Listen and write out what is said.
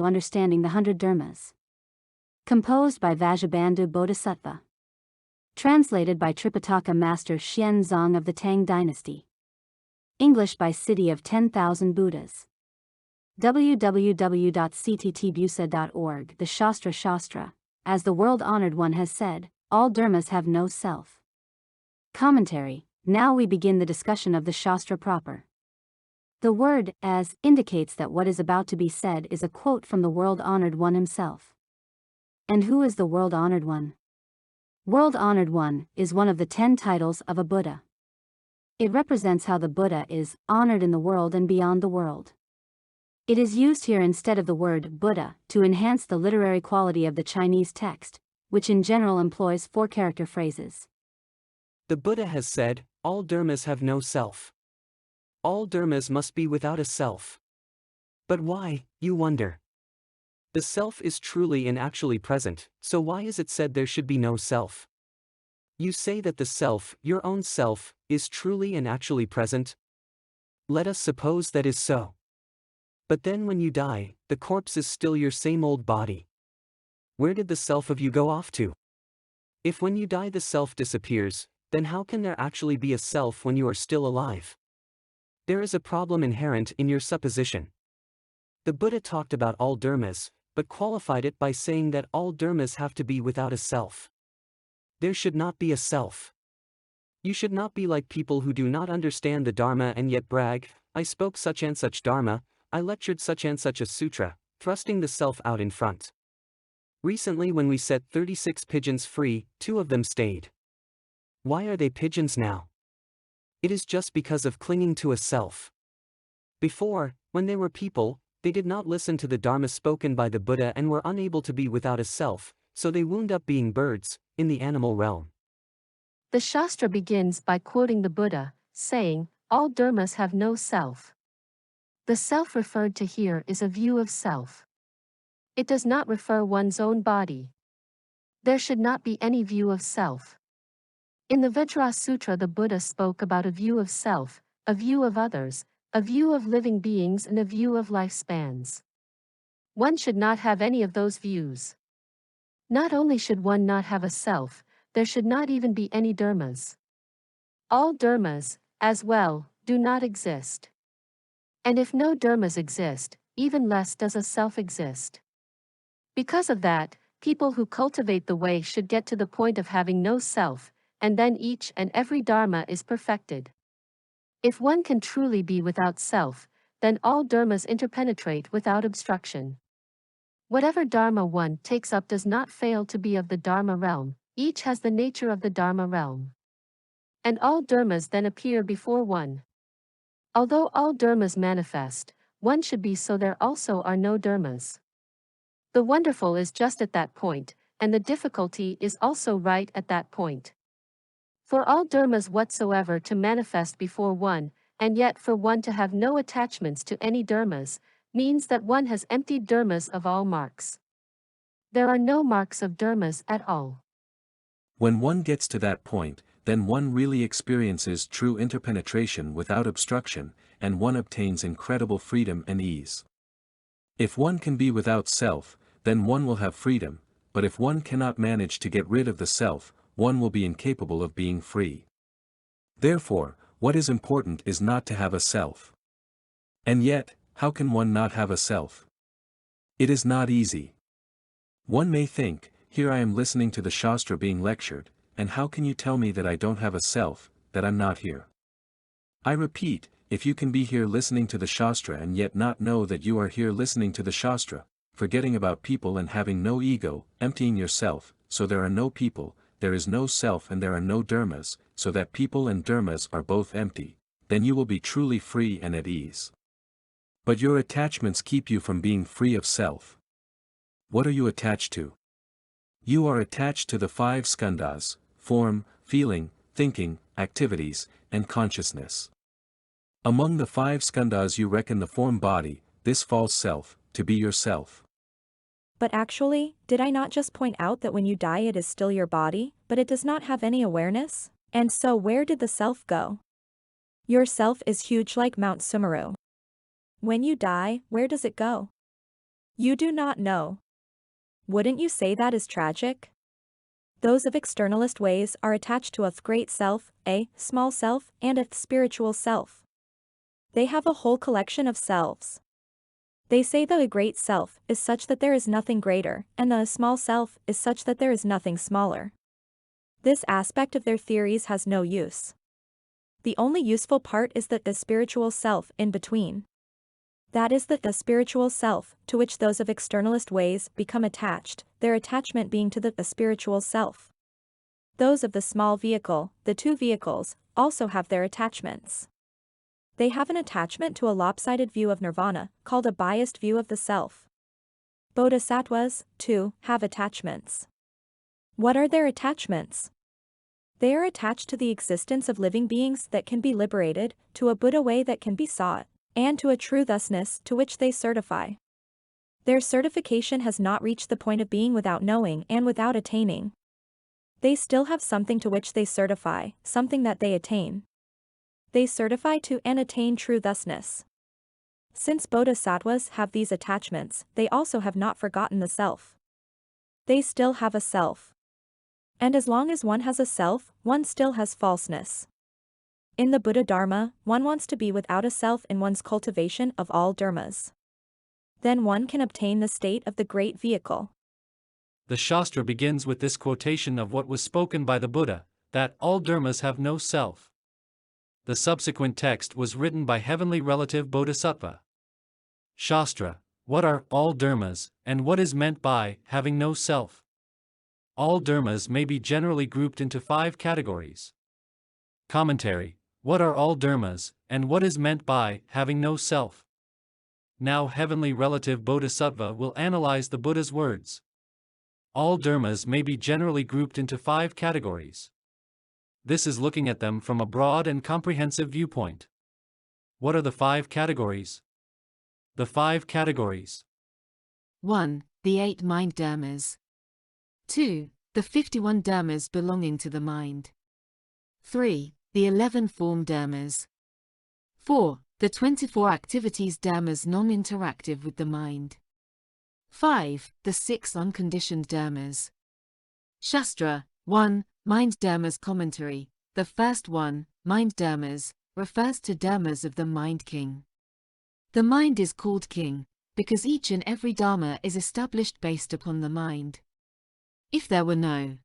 Understanding the 100 Dharmas. Composed by Vasubandhu Bodhisattva. Translated by Tripitaka Master Xianzong of the Tang Dynasty. English by City of 10,000 Buddhas. www.cttbusa.org. The Shastra. As the world-honored one has said, all dharmas have no self. Commentary. Now we begin the discussion of the Shastra proper. The word as indicates that what is about to be said is a quote from the world-honored one himself. And who is the world-honored one? World-honored one is one of the 10 titles of a Buddha. It represents how the Buddha is honored in the world and beyond the world. It is used here instead of the word Buddha to enhance the literary quality of the Chinese text, which in general employs 4-character phrases. The Buddha has said, all dharmas have no self. All dharmas must be without a self. But why, you wonder? The self is truly and actually present, so why is it said there should be no self? You say that the self, your own self, is truly and actually present? Let us suppose that is so. But then when you die, the corpse is still your same old body. Where did the self of you go off to? If when you die the self disappears, then how can there actually be a self when you are still alive? There is a problem inherent in your supposition. The Buddha talked about all dharmas, but qualified it by saying that all dharmas have to be without a self. There should not be a self. You should not be like people who do not understand the Dharma and yet brag, I spoke such and such Dharma, I lectured such and such a sutra, thrusting the self out in front. Recently when we set 36 pigeons free, 2 of them stayed. Why are they pigeons now? It is just because of clinging to a self. Before, when they were people, they did not listen to the Dharma spoken by the Buddha and were unable to be without a self, so they wound up being birds, in the animal realm. The Shastra begins by quoting the Buddha, saying, all dharmas have no self. The self referred to here is a view of self. It does not refer one's own body. There should not be any view of self. In the Vajra Sutra the Buddha spoke about a view of self, a view of others, a view of living beings and a view of lifespans. One should not have any of those views. Not only should one not have a self, there should not even be any dharmas. All dharmas, as well, do not exist. And if no dharmas exist, even less does a self exist. Because of that, people who cultivate the way should get to the point of having no self, and then each and every dharma is perfected. If one can truly be without self, then all dharmas interpenetrate without obstruction. Whatever dharma one takes up does not fail to be of the dharma realm, each has the nature of the dharma realm. And all dharmas then appear before one. Although all dharmas manifest, one should be so there also are no dharmas. The wonderful is just at that point, and the difficulty is also right at that point. For all dharmas whatsoever to manifest before one, and yet for one to have no attachments to any dharmas, means that one has emptied dharmas of all marks. There are no marks of dharmas at all. When one gets to that point, then one really experiences true interpenetration without obstruction, and one obtains incredible freedom and ease. If one can be without self, then one will have freedom, but if one cannot manage to get rid of the self, one will be incapable of being free. Therefore, what is important is not to have a self. And yet, how can one not have a self? It is not easy. One may think, here I am listening to the Shastra being lectured, and how can you tell me that I don't have a self, that I'm not here? I repeat, if you can be here listening to the Shastra and yet not know that you are here listening to the Shastra, forgetting about people and having no ego, emptying yourself, so there are no people, there is no self and there are no dharmas, so that people and dharmas are both empty, then you will be truly free and at ease. But your attachments keep you from being free of self. What are you attached to? You are attached to the 5 skandhas, form, feeling, thinking, activities, and consciousness. Among the 5 skandhas you reckon the form body, this false self, to be yourself. But actually, did I not just point out that when you die it is still your body, but it does not have any awareness? And so where did the self go? Your self is huge like Mount Sumeru. When you die, where does it go? You do not know. Wouldn't you say that is tragic? Those of externalist ways are attached to a great self, a small self, and a spiritual self. They have a whole collection of selves. They say the great self is such that there is nothing greater, and the small self is such that there is nothing smaller. This aspect of their theories has no use. The only useful part is that the spiritual self in between. That is that the spiritual self, to which those of externalist ways become attached, their attachment being to the spiritual self. Those of the small vehicle, the two vehicles, also have their attachments. They have an attachment to a lopsided view of nirvana, called a biased view of the self. Bodhisattvas, too, have attachments. What are their attachments? They are attached to the existence of living beings that can be liberated, to a Buddha way that can be sought, and to a true thusness to which they certify. Their certification has not reached the point of being without knowing and without attaining. They still have something to which they certify, something that they attain. They certify to and attain true thusness. Since bodhisattvas have these attachments, they also have not forgotten the self. They still have a self. And as long as one has a self, one still has falseness. In the Buddha Dharma, one wants to be without a self in one's cultivation of all dharmas. Then one can obtain the state of the great vehicle. The Shastra begins with this quotation of what was spoken by the Buddha, that all dharmas have no self. The subsequent text was written by heavenly relative Bodhisattva. Shastra, what are all dharmas, and what is meant by having no self? All dharmas may be generally grouped into 5 categories. Commentary, what are all dharmas, and what is meant by having no self? Now heavenly relative Bodhisattva will analyze the Buddha's words. All dharmas may be generally grouped into 5 categories. This is looking at them from a broad and comprehensive viewpoint. What are the 5 categories? The 5 categories. 1. The 8 mind dharmas. 2. The 51 dharmas belonging to the mind. 3. The 11 form dharmas. 4. The 24 activities dharmas non-interactive with the mind. 5. The 6 unconditioned dharmas. Shastra 1. Mind dharmas commentary. The first one, mind dharmas, refers to dharmas of the mind king. The mind is called king, because each and every dharma is established based upon the mind. If there were no